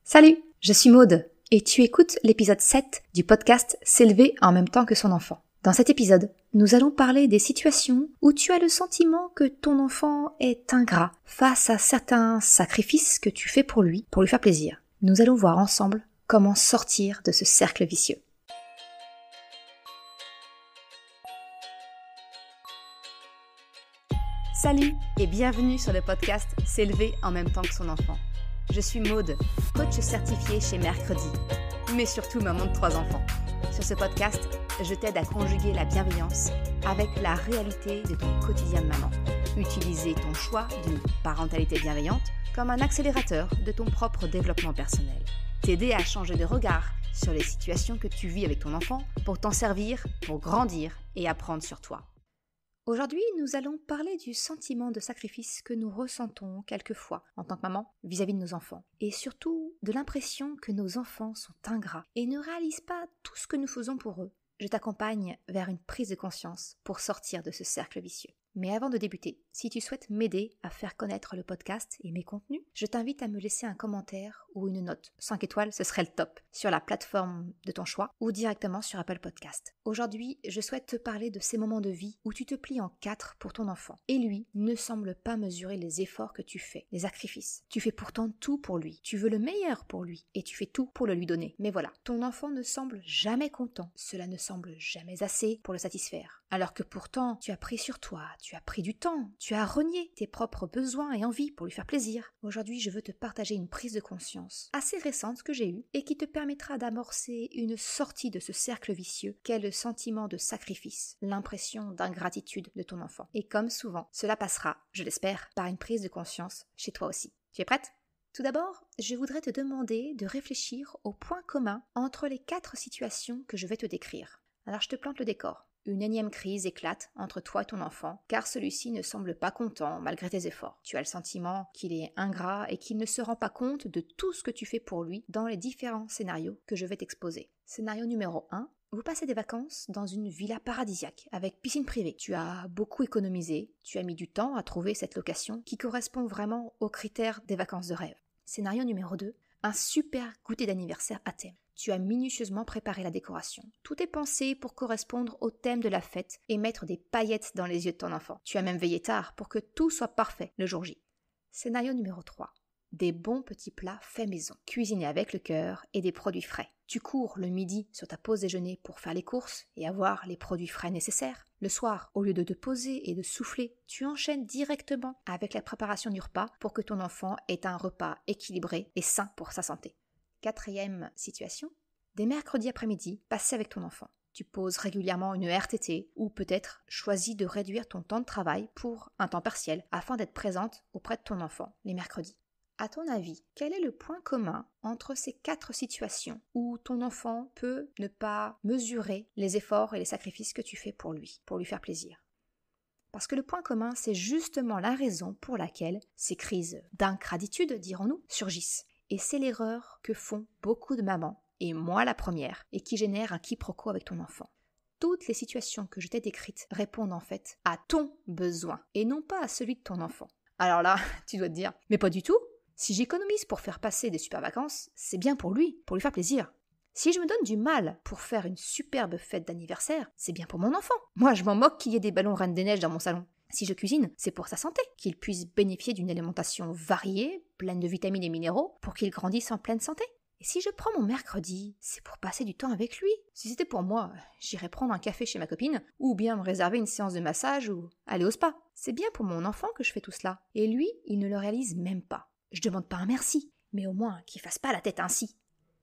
Salut, je suis Maude et tu écoutes l'épisode 7 du podcast S'élever en même temps que son enfant. Dans cet épisode, nous allons parler des situations où tu as le sentiment que ton enfant est ingrat face à certains sacrifices que tu fais pour lui faire plaisir. Nous allons voir ensemble comment sortir de ce cercle vicieux. Salut et bienvenue sur le podcast S'élever en même temps que son enfant. Je suis Maude, coach certifiée chez Mercredi, mais surtout maman de 3 enfants. Sur ce podcast, je t'aide à conjuguer la bienveillance avec la réalité de ton quotidien de maman. Utiliser ton choix d'une parentalité bienveillante comme un accélérateur de ton propre développement personnel. T'aider à changer de regard sur les situations que tu vis avec ton enfant pour t'en servir, pour grandir et apprendre sur toi. Aujourd'hui, nous allons parler du sentiment de sacrifice que nous ressentons quelquefois en tant que maman vis-à-vis de nos enfants. Et surtout de l'impression que nos enfants sont ingrats et ne réalisent pas tout ce que nous faisons pour eux. Je t'accompagne vers une prise de conscience pour sortir de ce cercle vicieux. Mais avant de débuter, si tu souhaites m'aider à faire connaître le podcast et mes contenus, je t'invite à me laisser un commentaire ou une note. 5 étoiles, ce serait le top, sur la plateforme de ton choix ou directement sur Apple Podcast. Aujourd'hui, je souhaite te parler de ces moments de vie où tu te plies en 4 pour ton enfant. Et lui ne semble pas mesurer les efforts que tu fais, les sacrifices. Tu fais pourtant tout pour lui. Tu veux le meilleur pour lui et tu fais tout pour le lui donner. Mais voilà, ton enfant ne semble jamais content. Cela ne semble jamais assez pour le satisfaire. Alors que pourtant, tu as pris sur toi, tu as pris du temps, tu as renié tes propres besoins et envies pour lui faire plaisir. Aujourd'hui, je veux te partager une prise de conscience assez récente que j'ai eue et qui te permettra d'amorcer une sortie de ce cercle vicieux qu'est le sentiment de sacrifice, l'impression d'ingratitude de ton enfant. Et comme souvent, cela passera, je l'espère, par une prise de conscience chez toi aussi. Tu es prête ? Tout d'abord, je voudrais te demander de réfléchir aux points communs entre les 4 situations que je vais te décrire. Alors je te plante le décor. Une énième crise éclate entre toi et ton enfant, car celui-ci ne semble pas content malgré tes efforts. Tu as le sentiment qu'il est ingrat et qu'il ne se rend pas compte de tout ce que tu fais pour lui dans les différents scénarios que je vais t'exposer. Scénario numéro 1. Vous passez des vacances dans une villa paradisiaque avec piscine privée. Tu as beaucoup économisé, tu as mis du temps à trouver cette location qui correspond vraiment aux critères des vacances de rêve. Scénario numéro 2. Un super goûter d'anniversaire à thème. Tu as minutieusement préparé la décoration. Tout est pensé pour correspondre au thème de la fête et mettre des paillettes dans les yeux de ton enfant. Tu as même veillé tard pour que tout soit parfait le jour J. Scénario numéro 3. Des bons petits plats faits maison, cuisinés avec le cœur et des produits frais. Tu cours le midi sur ta pause déjeuner pour faire les courses et avoir les produits frais nécessaires. Le soir, au lieu de te poser et de souffler, tu enchaînes directement avec la préparation du repas pour que ton enfant ait un repas équilibré et sain pour sa santé. 4e situation, des mercredis après-midi passés avec ton enfant. Tu poses régulièrement une RTT ou peut-être choisis de réduire ton temps de travail pour un temps partiel afin d'être présente auprès de ton enfant les mercredis. À ton avis, quel est le point commun entre ces 4 situations où ton enfant peut ne pas mesurer les efforts et les sacrifices que tu fais pour lui faire plaisir ? Parce que le point commun, c'est justement la raison pour laquelle ces crises d'ingratitude, dirons-nous, surgissent. Et c'est l'erreur que font beaucoup de mamans, et moi la première, et qui génère un quiproquo avec ton enfant. Toutes les situations que je t'ai décrites répondent en fait à ton besoin, et non pas à celui de ton enfant. Alors là, tu dois te dire, mais pas du tout. Si j'économise pour faire passer des super vacances, c'est bien pour lui faire plaisir. Si je me donne du mal pour faire une superbe fête d'anniversaire, c'est bien pour mon enfant. Moi, je m'en moque qu'il y ait des ballons Reine des Neiges dans mon salon. Si je cuisine, c'est pour sa santé, qu'il puisse bénéficier d'une alimentation variée, pleine de vitamines et minéraux, pour qu'il grandisse en pleine santé. Et si je prends mon mercredi, c'est pour passer du temps avec lui. Si c'était pour moi, j'irais prendre un café chez ma copine, ou bien me réserver une séance de massage, ou aller au spa. C'est bien pour mon enfant que je fais tout cela. Et lui, il ne le réalise même pas. Je demande pas un merci, mais au moins qu'il fasse pas la tête ainsi.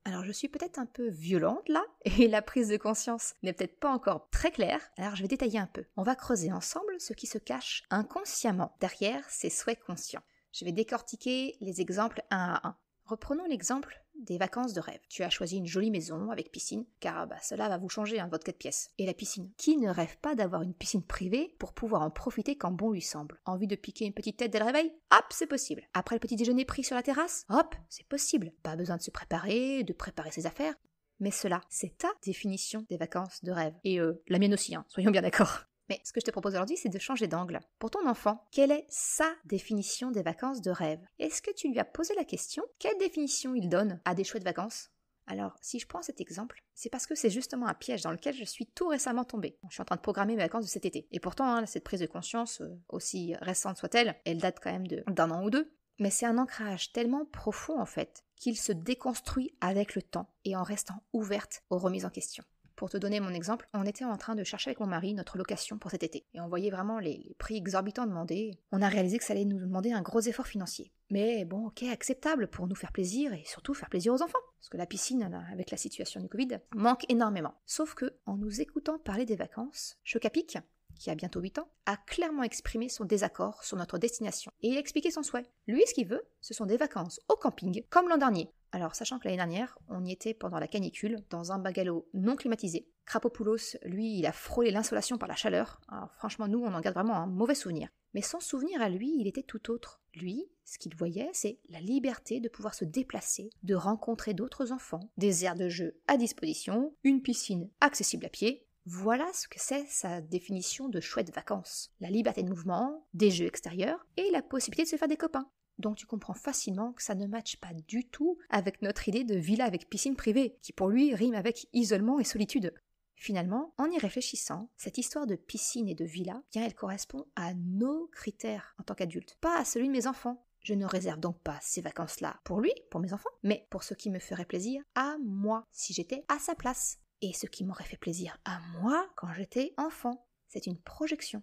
Alors je suis peut-être un peu violente là, et la prise de conscience n'est peut-être pas encore très claire, alors je vais détailler un peu. On va creuser ensemble ce qui se cache inconsciemment derrière ces souhaits conscients. Je vais décortiquer les exemples un à un. Reprenons l'exemple des vacances de rêve. Tu as choisi une jolie maison avec piscine, car cela va vous changer votre 4 pièces. Et la piscine. Qui ne rêve pas d'avoir une piscine privée pour pouvoir en profiter quand bon lui semble ? Envie de piquer une petite tête dès le réveil ? Hop, c'est possible. Après le petit déjeuner pris sur la terrasse ? Hop, c'est possible. Pas besoin de se préparer, de préparer ses affaires. Mais cela, c'est ta définition des vacances de rêve. Et la mienne aussi, soyons bien d'accord. Mais ce que je te propose aujourd'hui, c'est de changer d'angle. Pour ton enfant, quelle est sa définition des vacances de rêve? Est-ce que tu lui as posé la question, quelle définition il donne à des chouettes vacances? Alors, si je prends cet exemple, c'est parce que c'est justement un piège dans lequel je suis tout récemment tombée. Je suis en train de programmer mes vacances de cet été. Et pourtant, cette prise de conscience, aussi récente soit-elle, elle date quand même d'un an ou deux. Mais c'est un ancrage tellement profond en fait, qu'il se déconstruit avec le temps et en restant ouverte aux remises en question. Pour te donner mon exemple, on était en train de chercher avec mon mari notre location pour cet été. Et on voyait vraiment les prix exorbitants demandés. On a réalisé que ça allait nous demander un gros effort financier. Mais bon, ok, acceptable pour nous faire plaisir et surtout faire plaisir aux enfants. Parce que la piscine, avec la situation du Covid, manque énormément. Sauf que, en nous écoutant parler des vacances, Chocapic, qui a bientôt 8 ans, a clairement exprimé son désaccord sur notre destination. Et il a expliqué son souhait. Lui, ce qu'il veut, ce sont des vacances au camping, comme l'an dernier. Alors, sachant que l'année dernière, on y était pendant la canicule, dans un bungalow non climatisé. Krapopoulos, lui, il a frôlé l'insolation par la chaleur. Alors franchement, nous, on en garde vraiment un mauvais souvenir. Mais son souvenir à lui, il était tout autre. Lui, ce qu'il voyait, c'est la liberté de pouvoir se déplacer, de rencontrer d'autres enfants, des aires de jeu à disposition, une piscine accessible à pied. Voilà ce que c'est sa définition de chouette vacances. La liberté de mouvement, des jeux extérieurs et la possibilité de se faire des copains. Donc tu comprends facilement que ça ne matche pas du tout avec notre idée de villa avec piscine privée, qui pour lui rime avec isolement et solitude. Finalement, en y réfléchissant, cette histoire de piscine et de villa, bien elle correspond à nos critères en tant qu'adultes, pas à celui de mes enfants. Je ne réserve donc pas ces vacances-là pour lui, pour mes enfants, mais pour ce qui me ferait plaisir à moi, si j'étais à sa place. Et ce qui m'aurait fait plaisir à moi quand j'étais enfant. C'est une projection.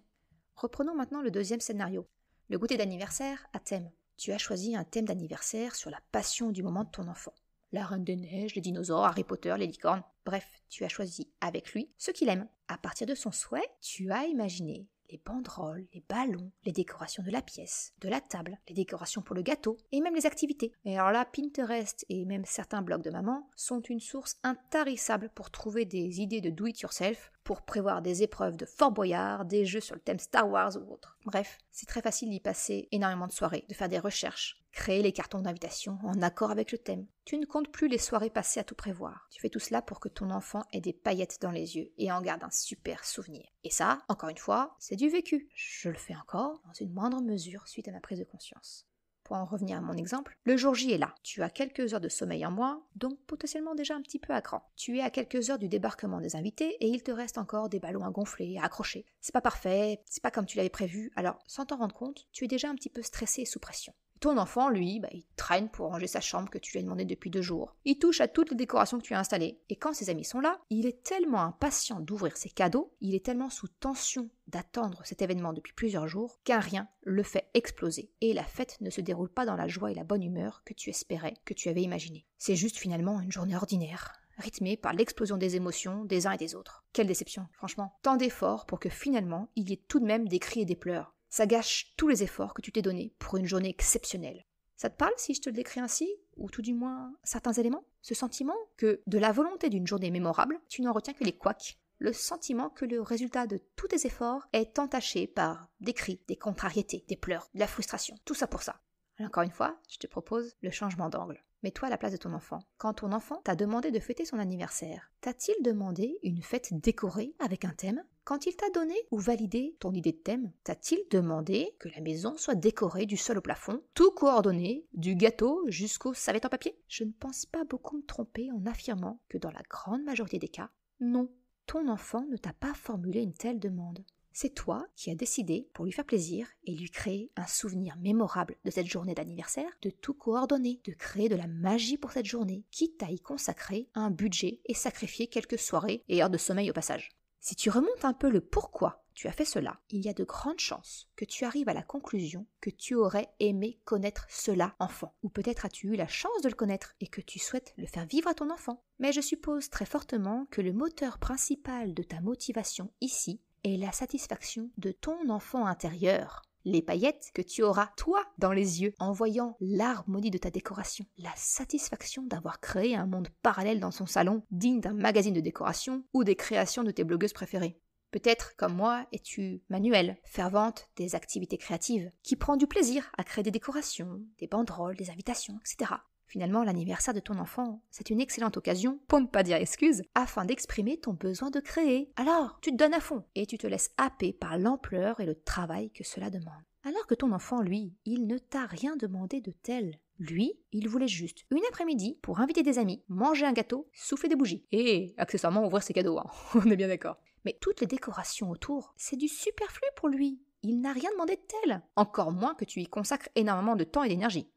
Reprenons maintenant le deuxième scénario. Le goûter d'anniversaire à thème. Tu as choisi un thème d'anniversaire sur la passion du moment de ton enfant. La Reine des Neiges, les dinosaures, Harry Potter, les licornes. Bref, tu as choisi avec lui ce qu'il aime. À partir de son souhait, tu as imaginé les banderoles, les ballons, les décorations de la pièce, de la table, les décorations pour le gâteau et même les activités. Et alors là, Pinterest et même certains blogs de maman sont une source intarissable pour trouver des idées de do-it-yourself, pour prévoir des épreuves de Fort Boyard, des jeux sur le thème Star Wars ou autre. Bref, c'est très facile d'y passer énormément de soirées, de faire des recherches, créer les cartons d'invitation en accord avec le thème. Tu ne comptes plus les soirées passées à tout prévoir. Tu fais tout cela pour que ton enfant ait des paillettes dans les yeux et en garde un super souvenir. Et ça, encore une fois, c'est du vécu. Je le fais encore dans une moindre mesure suite à ma prise de conscience. Pour en revenir à mon exemple, le jour J est là. Tu as quelques heures de sommeil en moins, donc potentiellement déjà un petit peu à cran. Tu es à quelques heures du débarquement des invités et il te reste encore des ballons à gonfler, à accrocher. C'est pas parfait, c'est pas comme tu l'avais prévu, alors sans t'en rendre compte, tu es déjà un petit peu stressé et sous pression. Ton enfant, lui, il traîne pour ranger sa chambre que tu lui as demandé depuis 2 jours. Il touche à toutes les décorations que tu as installées. Et quand ses amis sont là, il est tellement impatient d'ouvrir ses cadeaux, il est tellement sous tension d'attendre cet événement depuis plusieurs jours, qu'un rien le fait exploser. Et la fête ne se déroule pas dans la joie et la bonne humeur que tu espérais, que tu avais imaginé. C'est juste finalement une journée ordinaire, rythmée par l'explosion des émotions des uns et des autres. Quelle déception, franchement. Tant d'efforts pour que finalement, il y ait tout de même des cris et des pleurs. Ça gâche tous les efforts que tu t'es donnés pour une journée exceptionnelle. Ça te parle si je te le décris ainsi, ou tout du moins certains éléments? Ce sentiment que de la volonté d'une journée mémorable, tu n'en retiens que les couacs. Le sentiment que le résultat de tous tes efforts est entaché par des cris, des contrariétés, des pleurs, de la frustration. Tout ça pour ça. Alors encore une fois, je te propose le changement d'angle. Mets-toi à la place de ton enfant. Quand ton enfant t'a demandé de fêter son anniversaire, t'a-t-il demandé une fête décorée avec un thème? Quand il t'a donné ou validé ton idée de thème, t'a-t-il demandé que la maison soit décorée du sol au plafond, tout coordonné, du gâteau jusqu'aux serviettes en papier? Je ne pense pas beaucoup me tromper en affirmant que dans la grande majorité des cas, non, ton enfant ne t'a pas formulé une telle demande. C'est toi qui as décidé, pour lui faire plaisir et lui créer un souvenir mémorable de cette journée d'anniversaire, de tout coordonner, de créer de la magie pour cette journée, quitte à y consacrer un budget et sacrifier quelques soirées et heures de sommeil au passage. Si tu remontes un peu le pourquoi tu as fait cela, il y a de grandes chances que tu arrives à la conclusion que tu aurais aimé connaître cela enfant. Ou peut-être as-tu eu la chance de le connaître et que tu souhaites le faire vivre à ton enfant. Mais je suppose très fortement que le moteur principal de ta motivation ici est la satisfaction de ton enfant intérieur. Les paillettes que tu auras, toi, dans les yeux, en voyant l'harmonie de ta décoration. La satisfaction d'avoir créé un monde parallèle dans son salon, digne d'un magazine de décoration ou des créations de tes blogueuses préférées. Peut-être, comme moi, es-tu manuelle, fervente des activités créatives, qui prend du plaisir à créer des décorations, des banderoles, des invitations, etc. Finalement, l'anniversaire de ton enfant, c'est une excellente occasion, pour ne pas dire excuse, afin d'exprimer ton besoin de créer. Alors, tu te donnes à fond et tu te laisses happer par l'ampleur et le travail que cela demande. Alors que ton enfant, lui, il ne t'a rien demandé de tel. Lui, il voulait juste une après-midi pour inviter des amis, manger un gâteau, souffler des bougies. Et accessoirement ouvrir ses cadeaux, hein. On est bien d'accord. Mais toutes les décorations autour, c'est du superflu pour lui. Il n'a rien demandé de tel. Encore moins que tu y consacres énormément de temps et d'énergie.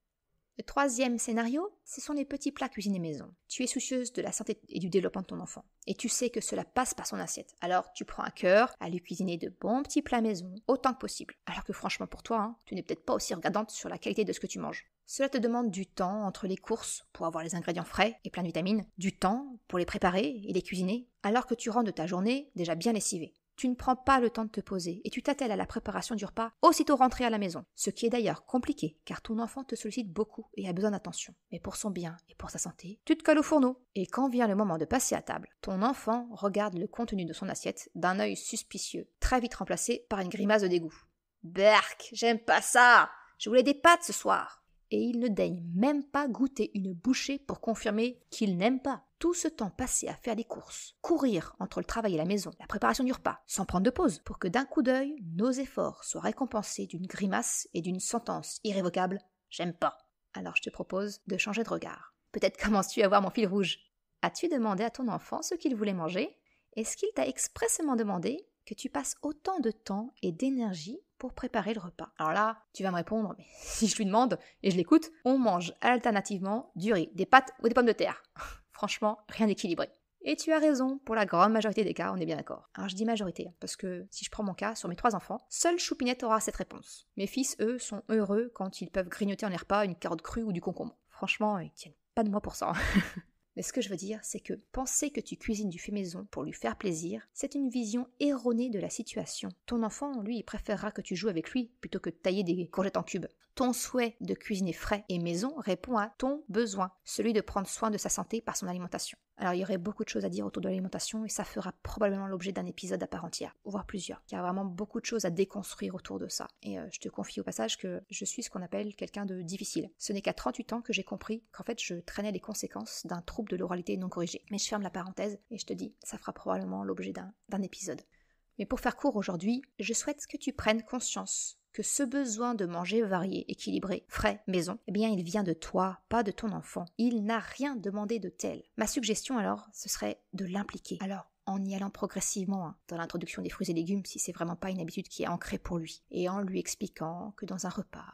Le troisième scénario, ce sont les petits plats cuisinés maison. Tu es soucieuse de la santé et du développement de ton enfant. Et tu sais que cela passe par son assiette. Alors tu prends à cœur à lui cuisiner de bons petits plats maison, autant que possible. Alors que franchement pour toi, tu n'es peut-être pas aussi regardante sur la qualité de ce que tu manges. Cela te demande du temps entre les courses pour avoir les ingrédients frais et plein de vitamines, du temps pour les préparer et les cuisiner, alors que tu rentres de ta journée déjà bien lessivée. Tu ne prends pas le temps de te poser et tu t'attelles à la préparation du repas aussitôt rentré à la maison. Ce qui est d'ailleurs compliqué car ton enfant te sollicite beaucoup et a besoin d'attention. Mais pour son bien et pour sa santé, tu te colles au fourneau. Et quand vient le moment de passer à table, ton enfant regarde le contenu de son assiette d'un œil suspicieux, très vite remplacé par une grimace de dégoût. Berk, j'aime pas ça! Je voulais des pâtes ce soir! Et il ne daigne même pas goûter une bouchée pour confirmer qu'il n'aime pas. Tout ce temps passé à faire des courses, courir entre le travail et la maison, la préparation du repas, sans prendre de pause, pour que d'un coup d'œil, nos efforts soient récompensés d'une grimace et d'une sentence irrévocable « J'aime pas ». Alors je te propose de changer de regard. Peut-être commences-tu à voir mon fil rouge. As-tu demandé à ton enfant ce qu'il voulait manger? Est-ce qu'il t'a expressément demandé que tu passes autant de temps et d'énergie pour préparer le repas? Alors là, tu vas me répondre, mais si je lui demande et je l'écoute, on mange alternativement du riz, des pâtes ou des pommes de terre. Franchement, rien d'équilibré. Et tu as raison, pour la grande majorité des cas, on est bien d'accord. Alors je dis majorité, parce que si je prends mon cas, sur mes 3 enfants, seule Choupinette aura cette réponse. Mes fils, eux, sont heureux quand ils peuvent grignoter en les repas une carotte crue ou du concombre. Franchement, ils tiennent pas de moi pour ça. Mais ce que je veux dire, c'est que penser que tu cuisines du fait maison pour lui faire plaisir, c'est une vision erronée de la situation. Ton enfant, lui, il préférera que tu joues avec lui plutôt que de tailler des courgettes en cubes. Ton souhait de cuisiner frais et maison répond à ton besoin, celui de prendre soin de sa santé par son alimentation. Alors il y aurait beaucoup de choses à dire autour de l'alimentation et ça fera probablement l'objet d'un épisode à part entière, voire plusieurs. Il y a vraiment beaucoup de choses à déconstruire autour de ça. Et je te confie au passage que je suis ce qu'on appelle quelqu'un de difficile. Ce n'est qu'à 38 ans que j'ai compris qu'en fait je traînais les conséquences d'un trouble de l'oralité non corrigé. Mais je ferme la parenthèse et je te dis, ça fera probablement l'objet d'un épisode. Mais pour faire court aujourd'hui, je souhaite que tu prennes conscience que ce besoin de manger varié, équilibré, frais, maison, eh bien il vient de toi, pas de ton enfant. Il n'a rien demandé de tel. Ma suggestion alors, ce serait de l'impliquer. Alors, en y allant progressivement dans l'introduction des fruits et légumes si c'est vraiment pas une habitude qui est ancrée pour lui, et en lui expliquant que dans un repas,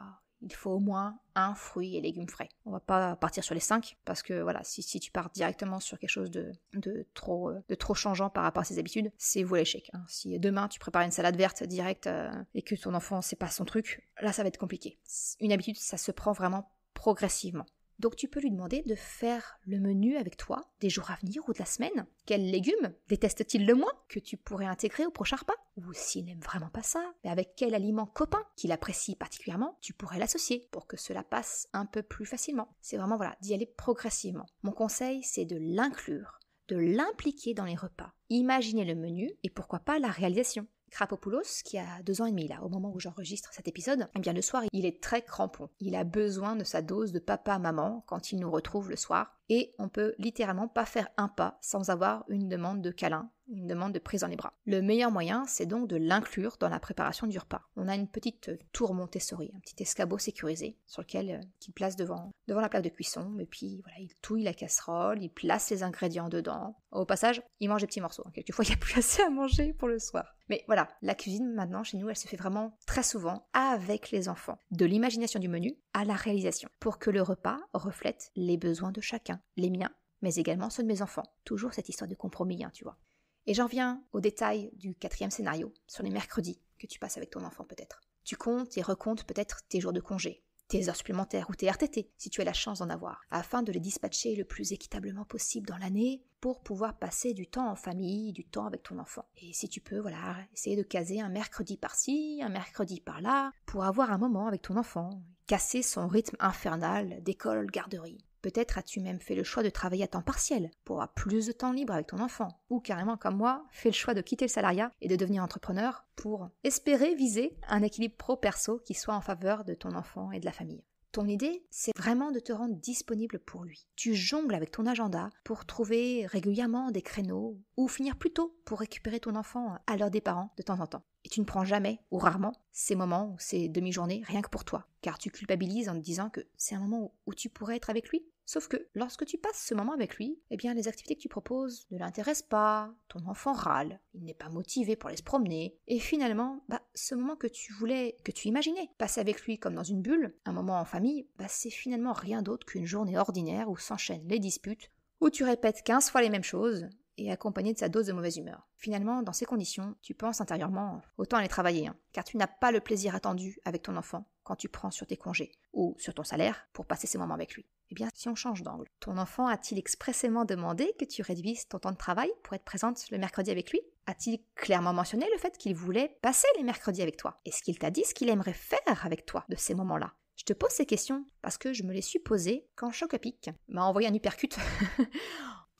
il faut au moins un fruit et légumes frais. On va pas partir sur les 5 parce que voilà, si tu pars directement sur quelque chose de trop changeant par rapport à ses habitudes, c'est voué l'échec. Hein. Si demain tu prépares une salade verte directe et que ton enfant c'est pas son truc, là ça va être compliqué. Une habitude, ça se prend vraiment progressivement. Donc tu peux lui demander de faire le menu avec toi des jours à venir ou de la semaine. Quels légumes déteste-t-il le moins que tu pourrais intégrer au prochain repas? Ou s'il n'aime vraiment pas ça, mais avec quel aliment copain qu'il apprécie particulièrement, tu pourrais l'associer pour que cela passe un peu plus facilement. C'est vraiment d'y aller progressivement. Mon conseil, c'est de l'inclure, de l'impliquer dans les repas. Imaginez le menu et pourquoi pas la réalisation. Krapopoulos, qui a 2 ans et demi là, au moment où j'enregistre cet épisode, eh bien le soir, il est très crampon. Il a besoin de sa dose de papa-maman quand il nous retrouve le soir. Et on peut littéralement pas faire un pas sans avoir une demande de câlin, une demande de prise dans les bras. Le meilleur moyen, c'est donc de l'inclure dans la préparation du repas. On a une petite tour Montessori, un petit escabeau sécurisé sur lequel qu'il place devant la plaque de cuisson. Et puis voilà, il touille la casserole, il place les ingrédients dedans. Au passage, il mange des petits morceaux. Quelquefois, il n'y a plus assez à manger pour le soir. Mais voilà, la cuisine maintenant chez nous, elle se fait vraiment très souvent avec les enfants. De l'imagination du menu à la réalisation, pour que le repas reflète les besoins de chacun, les miens, mais également ceux de mes enfants. Toujours cette histoire de compromis, tu vois. Et j'en viens au détail du 4e scénario, sur les mercredis que tu passes avec ton enfant peut-être. Tu comptes et recomptes peut-être tes jours de congé, tes heures supplémentaires ou tes RTT, si tu as la chance d'en avoir, afin de les dispatcher le plus équitablement possible dans l'année pour pouvoir passer du temps en famille, du temps avec ton enfant. Et si tu peux, essayer de caser un mercredi par-ci, un mercredi par-là, pour avoir un moment avec ton enfant, casser son rythme infernal d'école-garderie. Peut-être as-tu même fait le choix de travailler à temps partiel pour avoir plus de temps libre avec ton enfant. Ou carrément comme moi, fais le choix de quitter le salariat et de devenir entrepreneur pour espérer viser un équilibre pro-perso qui soit en faveur de ton enfant et de la famille. Ton idée, c'est vraiment de te rendre disponible pour lui. Tu jongles avec ton agenda pour trouver régulièrement des créneaux ou finir plus tôt pour récupérer ton enfant à l'heure des parents de temps en temps. Et tu ne prends jamais, ou rarement, ces moments ou ces demi-journées rien que pour toi, car tu culpabilises en te disant que c'est un moment où tu pourrais être avec lui. Sauf que lorsque tu passes ce moment avec lui, eh bien les activités que tu proposes ne l'intéressent pas, ton enfant râle, il n'est pas motivé pour aller se promener, et finalement, ce moment que tu imaginais, passer avec lui comme dans une bulle, un moment en famille, c'est finalement rien d'autre qu'une journée ordinaire où s'enchaînent les disputes, où tu répètes 15 fois les mêmes choses, et accompagné de sa dose de mauvaise humeur. Finalement, dans ces conditions, tu penses intérieurement autant aller travailler, car tu n'as pas le plaisir attendu avec ton enfant quand tu prends sur tes congés ou sur ton salaire pour passer ces moments avec lui. Eh bien, si on change d'angle, ton enfant a-t-il expressément demandé que tu réduises ton temps de travail pour être présente le mercredi avec lui ? A-t-il clairement mentionné le fait qu'il voulait passer les mercredis avec toi ? Est-ce qu'il t'a dit ce qu'il aimerait faire avec toi de ces moments-là ? Je te pose ces questions parce que je me les suis posées quand Choc-a-Pic m'a envoyé un uppercut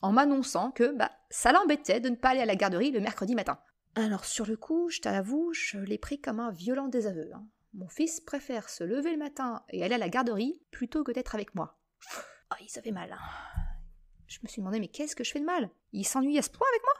en m'annonçant que ça l'embêtait de ne pas aller à la garderie le mercredi matin. Alors sur le coup, je t'avoue, je l'ai pris comme un violent désaveu. Mon fils préfère se lever le matin et aller à la garderie plutôt que d'être avec moi. Il ça fait mal. Je me suis demandé, mais qu'est-ce que je fais de mal ? Il s'ennuie à ce point avec moi ?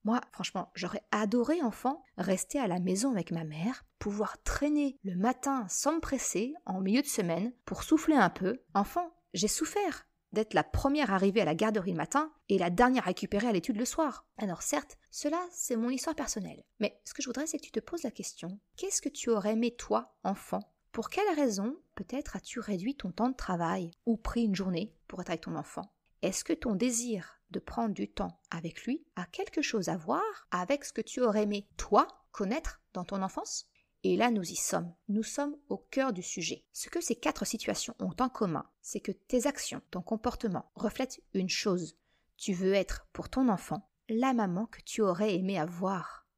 Moi, franchement, j'aurais adoré, enfant, rester à la maison avec ma mère, pouvoir traîner le matin sans me presser, en milieu de semaine, pour souffler un peu. Enfant, j'ai souffert d'être la première arrivée à la garderie le matin et la dernière récupérée à l'étude le soir. Alors certes, cela c'est mon histoire personnelle. Mais ce que je voudrais c'est que tu te poses la question, qu'est-ce que tu aurais aimé toi, enfant ? Pour quelle raison peut-être as-tu réduit ton temps de travail ou pris une journée pour être avec ton enfant ? Est-ce que ton désir de prendre du temps avec lui a quelque chose à voir avec ce que tu aurais aimé toi connaître dans ton enfance ? Et là, nous y sommes. Nous sommes au cœur du sujet. Ce que ces 4 situations ont en commun, c'est que tes actions, ton comportement reflètent une chose. Tu veux être, pour ton enfant, la maman que tu aurais aimé avoir.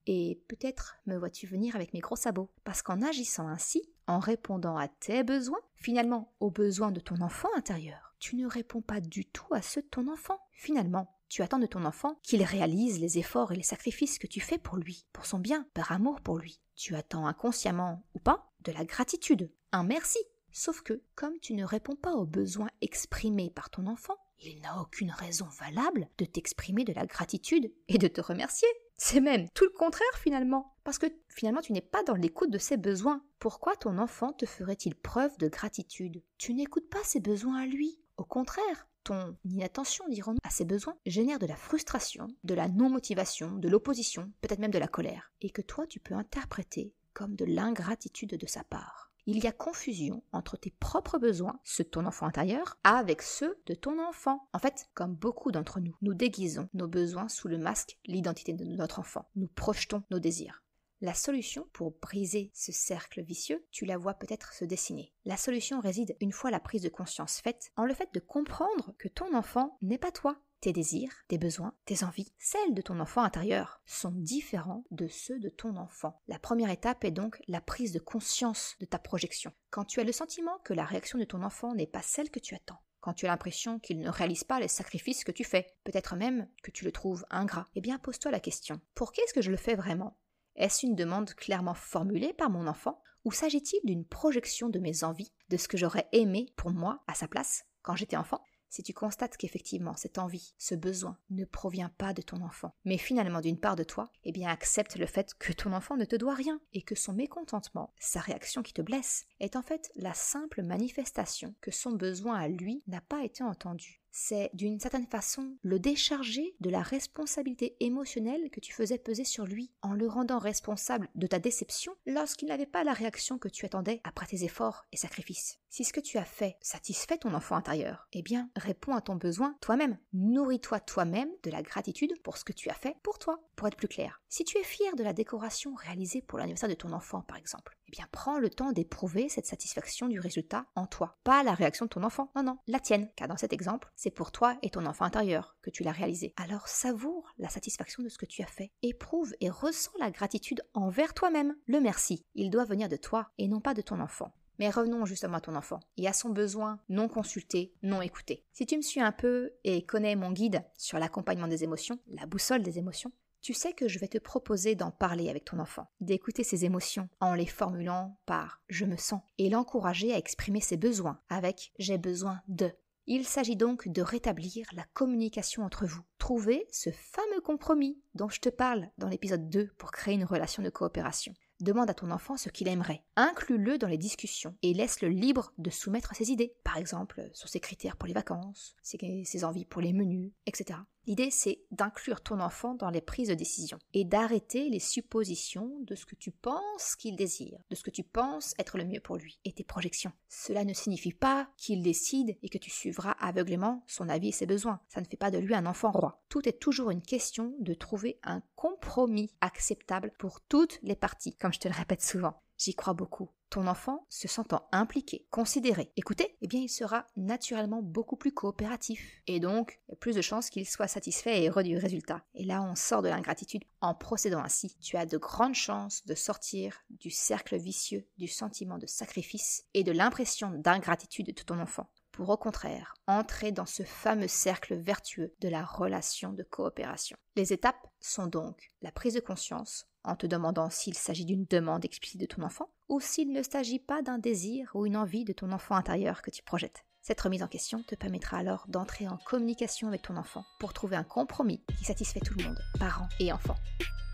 Et peut-être me vois-tu venir avec mes gros sabots. Parce qu'en agissant ainsi, en répondant à tes besoins, finalement aux besoins de ton enfant intérieur, tu ne réponds pas du tout à ceux de ton enfant. Finalement, tu attends de ton enfant qu'il réalise les efforts et les sacrifices que tu fais pour lui, pour son bien, par amour pour lui. Tu attends inconsciemment ou pas de la gratitude, un merci. Sauf que, comme tu ne réponds pas aux besoins exprimés par ton enfant, il n'a aucune raison valable de t'exprimer de la gratitude et de te remercier. C'est même tout le contraire finalement, parce que finalement tu n'es pas dans l'écoute de ses besoins. Pourquoi ton enfant te ferait-il preuve de gratitude ? Tu n'écoutes pas ses besoins à lui. Au contraire, ton inattention, dirons-nous, à ses besoins génère de la frustration, de la non-motivation, de l'opposition, peut-être même de la colère, et que toi tu peux interpréter comme de l'ingratitude de sa part. Il y a confusion entre tes propres besoins, ceux de ton enfant intérieur, avec ceux de ton enfant. En fait, comme beaucoup d'entre nous, nous déguisons nos besoins sous le masque, l'identité de notre enfant. Nous projetons nos désirs. La solution pour briser ce cercle vicieux, tu la vois peut-être se dessiner. La solution réside, une fois la prise de conscience faite, en le fait de comprendre que ton enfant n'est pas toi. Tes désirs, tes besoins, tes envies, celles de ton enfant intérieur, sont différents de ceux de ton enfant. La première étape est donc la prise de conscience de ta projection. Quand tu as le sentiment que la réaction de ton enfant n'est pas celle que tu attends, quand tu as l'impression qu'il ne réalise pas les sacrifices que tu fais, peut-être même que tu le trouves ingrat, eh bien pose-toi la question, pour qui est-ce que je le fais vraiment ? Est-ce une demande clairement formulée par mon enfant ou s'agit-il d'une projection de mes envies, de ce que j'aurais aimé pour moi à sa place quand j'étais enfant ? Si tu constates qu'effectivement cette envie, ce besoin ne provient pas de ton enfant, mais finalement d'une part de toi, eh bien accepte le fait que ton enfant ne te doit rien et que son mécontentement, sa réaction qui te blesse, est en fait la simple manifestation que son besoin à lui n'a pas été entendu. C'est d'une certaine façon le décharger de la responsabilité émotionnelle que tu faisais peser sur lui, en le rendant responsable de ta déception lorsqu'il n'avait pas la réaction que tu attendais après tes efforts et sacrifices. Si ce que tu as fait satisfait ton enfant intérieur, eh bien réponds à ton besoin toi-même. Nourris-toi toi-même de la gratitude pour ce que tu as fait pour toi. Pour être plus clair, si tu es fier de la décoration réalisée pour l'anniversaire de ton enfant par exemple, eh bien prends le temps d'éprouver cette satisfaction du résultat en toi, pas la réaction de ton enfant, non, la tienne, car dans cet exemple, c'est pour toi et ton enfant intérieur que tu l'as réalisé. Alors savoure la satisfaction de ce que tu as fait, éprouve et ressens la gratitude envers toi-même. Le merci, il doit venir de toi et non pas de ton enfant. Mais revenons justement à ton enfant et à son besoin non consulté, non écouté. Si tu me suis un peu et connais mon guide sur l'accompagnement des émotions, la boussole des émotions, Tu sais que je vais te proposer d'en parler avec ton enfant, d'écouter ses émotions en les formulant par « je me sens » et l'encourager à exprimer ses besoins avec « j'ai besoin de ». Il s'agit donc de rétablir la communication entre vous. Trouver ce fameux compromis dont je te parle dans l'épisode 2 pour créer une relation de coopération. Demande à ton enfant ce qu'il aimerait. Inclus-le dans les discussions et laisse-le libre de soumettre ses idées. Par exemple, sur ses critères pour les vacances, ses envies pour les menus, etc. L'idée, c'est d'inclure ton enfant dans les prises de décision et d'arrêter les suppositions de ce que tu penses qu'il désire, de ce que tu penses être le mieux pour lui et tes projections. Cela ne signifie pas qu'il décide et que tu suivras aveuglément son avis et ses besoins. Ça ne fait pas de lui un enfant roi. Tout est toujours une question de trouver un compromis acceptable pour toutes les parties, comme je te le répète souvent. J'y crois beaucoup. Ton enfant se sentant impliqué, considéré, écouté, eh bien il sera naturellement beaucoup plus coopératif. Et donc, il y a plus de chances qu'il soit satisfait et heureux du résultat. Et là, on sort de l'ingratitude. En procédant ainsi, tu as de grandes chances de sortir du cercle vicieux du sentiment de sacrifice et de l'impression d'ingratitude de ton enfant. Pour au contraire, entrer dans ce fameux cercle vertueux de la relation de coopération. Les étapes sont donc la prise de conscience, en te demandant s'il s'agit d'une demande explicite de ton enfant ou s'il ne s'agit pas d'un désir ou une envie de ton enfant intérieur que tu projettes. Cette remise en question te permettra alors d'entrer en communication avec ton enfant pour trouver un compromis qui satisfait tout le monde, parents et enfants.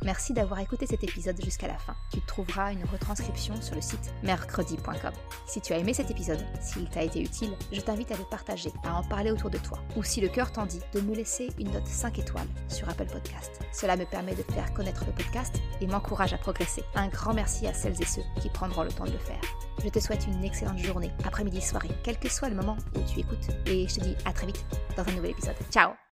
Merci d'avoir écouté cet épisode jusqu'à la fin. Tu trouveras une retranscription sur le site mercredi.com. Si tu as aimé cet épisode, s'il t'a été utile, je t'invite à le partager, à en parler autour de toi. Ou si le cœur t'en dit, de me laisser une note 5 étoiles sur Apple Podcast. Cela me permet de faire connaître le podcast et m'encourage à progresser. Un grand merci à celles et ceux qui prendront le temps de le faire. Je te souhaite une excellente journée, après-midi, soirée, quel que soit le moment où tu écoutes. Et je te dis à très vite dans un nouvel épisode. Ciao!